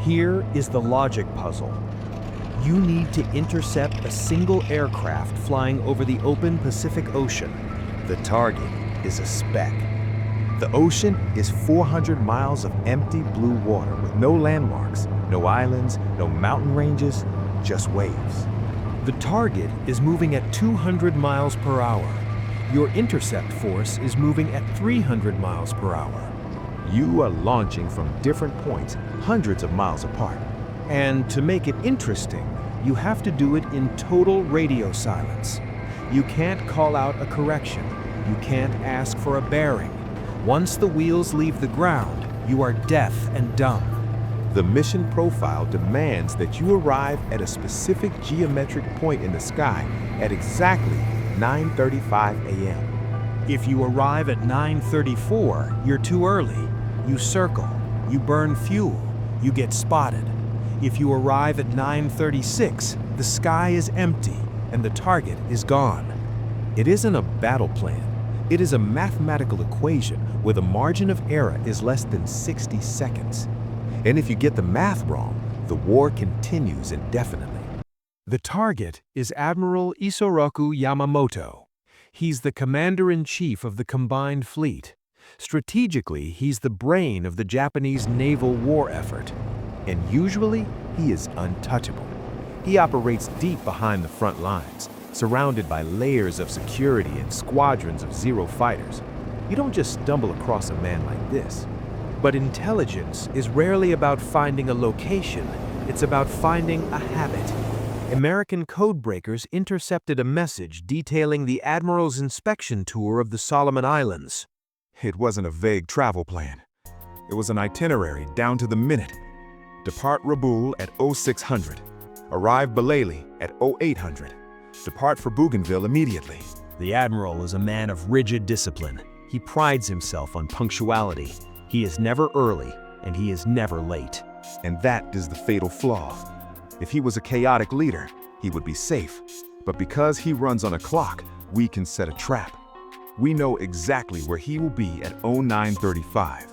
Here is the logic puzzle. You need to intercept a single aircraft flying over the open Pacific Ocean. The target is a speck. The ocean is 400 miles of empty blue water with no landmarks, no islands, no mountain ranges, just waves. The target is moving at 200 miles per hour. Your intercept force is moving at 300 miles per hour. You are launching from different points, hundreds of miles apart. And to make it interesting, you have to do it in total radio silence. You can't call out a correction. You can't ask for a bearing. Once the wheels leave the ground, you are deaf and dumb. The mission profile demands that you arrive at a specific geometric point in the sky at exactly 9:35 a.m. If you arrive at 9:34, you're too early. You circle, you burn fuel, you get spotted. If you arrive at 9:36, the sky is empty and the target is gone. It isn't a battle plan. It is a mathematical equation where the margin of error is less than 60 seconds. And if you get the math wrong, the war continues indefinitely. The target is Admiral Isoroku Yamamoto. He's the commander-in-chief of the combined fleet. Strategically, he's the brain of the Japanese naval war effort. And usually, he is untouchable. He operates deep behind the front lines, surrounded by layers of security and squadrons of Zero fighters. You don't just stumble across a man like this. But intelligence is rarely about finding a location, it's about finding a habit. American Codebreakers intercepted a message detailing the Admiral's inspection tour of the Solomon Islands. It wasn't a vague travel plan. It was an itinerary down to the minute. Depart Rabaul at 0600. Arrive Balali at 0800. Depart for Bougainville immediately. The Admiral is a man of rigid discipline. He prides himself on punctuality. He is never early, and he is never late. And that is the fatal flaw. If he was a chaotic leader, he would be safe. But because he runs on a clock, we can set a trap. We know exactly where he will be at 0935.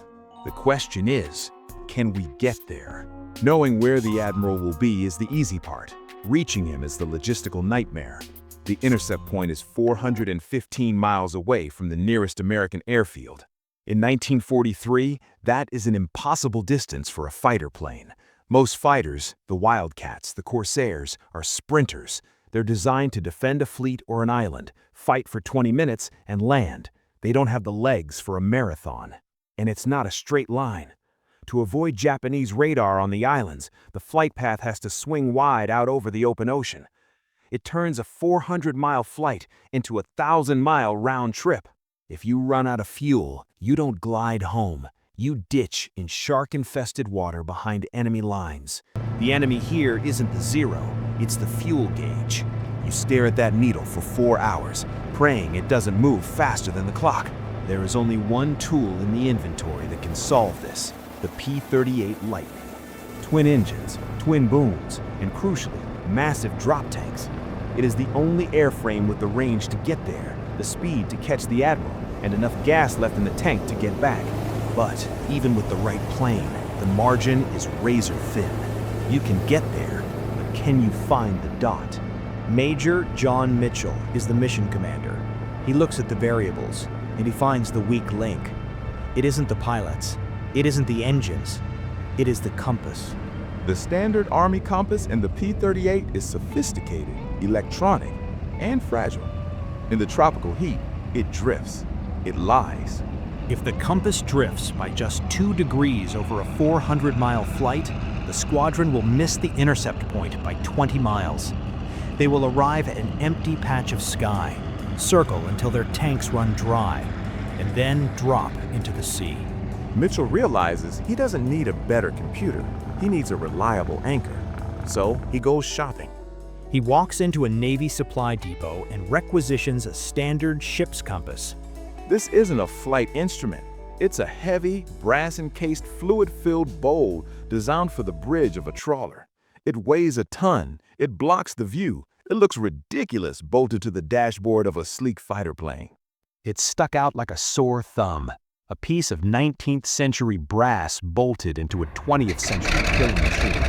The question is, can we get there? Knowing where the Admiral will be is the easy part. Reaching him is the logistical nightmare. The intercept point is 415 miles away from the nearest American airfield. In 1943, that is an impossible distance for a fighter plane. Most fighters, the Wildcats, the Corsairs, are sprinters. They're designed to defend a fleet or an island, fight for 20 minutes, and land. They don't have the legs for a marathon. And it's not a straight line. To avoid Japanese radar on the islands, the flight path has to swing wide out over the open ocean. It turns a 400-mile flight into a 1,000-mile round trip. If you run out of fuel, you don't glide home. You ditch in shark-infested water behind enemy lines. The enemy here isn't the zero, it's the fuel gauge. You stare at that needle for 4 hours, praying it doesn't move faster than the clock. There is only one tool in the inventory that can solve this. The P-38 Lightning. Twin engines, twin booms, and crucially, massive drop tanks. It is the only airframe with the range to get there, the speed to catch the Admiral, and enough gas left in the tank to get back. But even with the right plane, the margin is razor thin. You can get there, but can you find the dot? Major John Mitchell is the mission commander. He looks at the variables, and he finds the weak link. It isn't the pilots. It isn't the engines, it is the compass. The standard Army compass in the P-38 is sophisticated, electronic, and fragile. In the tropical heat, it drifts, it lies. If the compass drifts by just 2 degrees over a 400-mile flight, the squadron will miss the intercept point by 20 miles. They will arrive at an empty patch of sky, circle until their tanks run dry, and then drop into the sea. Mitchell realizes he doesn't need a better computer. He needs a reliable anchor. So he goes shopping. He walks into a Navy supply depot and requisitions a standard ship's compass. This isn't a flight instrument. It's a heavy, brass-encased, fluid-filled bowl designed for the bridge of a trawler. It weighs a ton. It blocks the view. It looks ridiculous bolted to the dashboard of a sleek fighter plane. It stuck out like a sore thumb. a piece of 19th century brass bolted into a 20th century killing machine.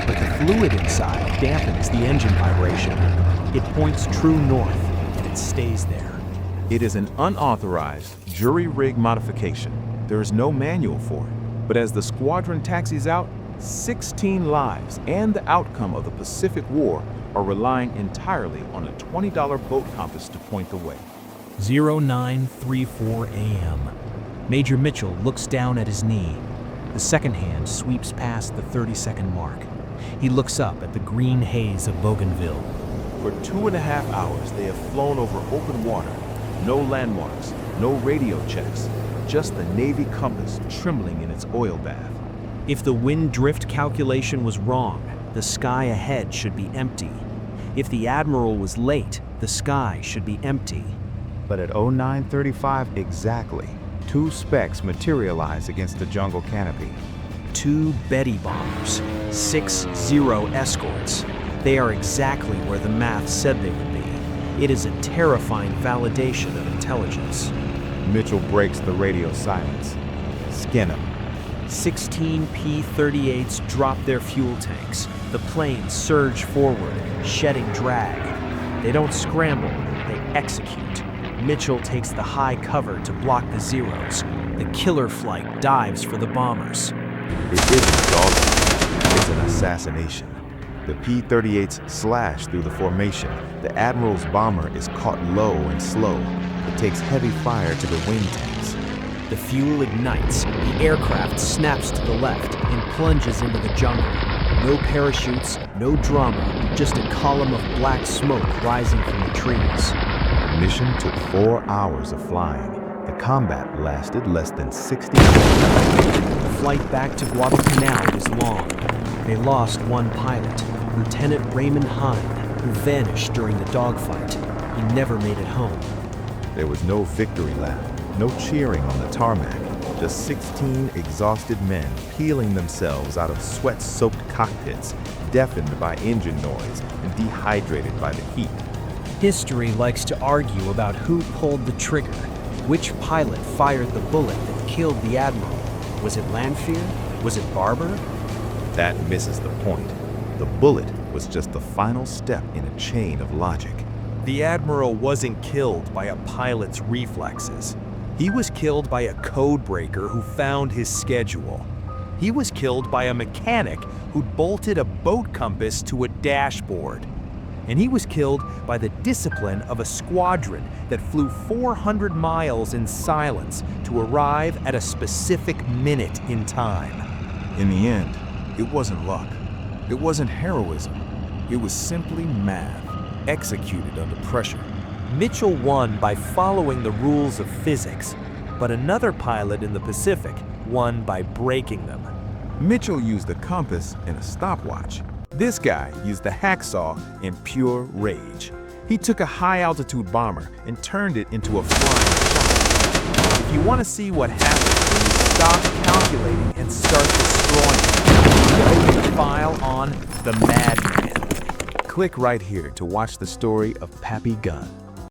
But the fluid inside dampens the engine vibration. It points true north, and it stays there. It is an unauthorized, jury-rig modification. There is no manual for it. But as the squadron taxis out, 16 lives and the outcome of the Pacific War are relying entirely on a $20 boat compass to point the way. 0934 a.m. Major Mitchell looks down at his knee. The second hand sweeps past the 30-second mark. He looks up at the green haze of Bougainville. For 2.5 hours, they have flown over open water. No landmarks, no radio checks, just the Navy compass trembling in its oil bath. If the wind drift calculation was wrong, the sky ahead should be empty. If the Admiral was late, the sky should be empty. But at 0935 exactly, 2 specks materialize against the jungle canopy. 2 Betty bombers, 6-0 escorts. They are exactly where the math said they would be. It is a terrifying validation of intelligence. Mitchell breaks the radio silence. Skin him. 16 P-38s drop their fuel tanks. The planes surge forward, shedding drag. They don't scramble, they execute. Mitchell takes the high cover to block the Zeros. The killer flight dives for the bombers. It isn't dogfight, it's an assassination. The P-38s slash through the formation. The Admiral's bomber is caught low and slow. It takes heavy fire to the wing tanks. The fuel ignites, the aircraft snaps to the left and plunges into the jungle. No parachutes, no drama, just a column of black smoke rising from the trees. The mission took 4 hours of flying. The combat lasted less than 60 minutes. The flight back to Guadalcanal was long. They lost 1 pilot, Lieutenant Raymond Hine, who vanished during the dogfight. He never made it home. There was no victory lap, no cheering on the tarmac, just 16 exhausted men peeling themselves out of sweat-soaked cockpits, deafened by engine noise and dehydrated by the heat. History likes to argue about who pulled the trigger, which pilot fired the bullet that killed the Admiral. Was it Lanfear? Was it Barber? That misses the point. The bullet was just the final step in a chain of logic. The Admiral wasn't killed by a pilot's reflexes. He was killed by a codebreaker who found his schedule. He was killed by a mechanic who'd bolted a boat compass to a dashboard. And he was killed by the discipline of a squadron that flew 400 miles in silence to arrive at a specific minute in time. In the end, it wasn't luck. It wasn't heroism. It was simply math, executed under pressure. Mitchell won by following the rules of physics, but another pilot in the Pacific won by breaking them. Mitchell used the compass and a stopwatch. This guy used the hacksaw in pure rage. He took a high-altitude bomber and turned it into a flying shot. If you want to see what happens when you stop calculating and start destroying, open the file on The Madman. Click right here to watch the story of Pappy Gunn.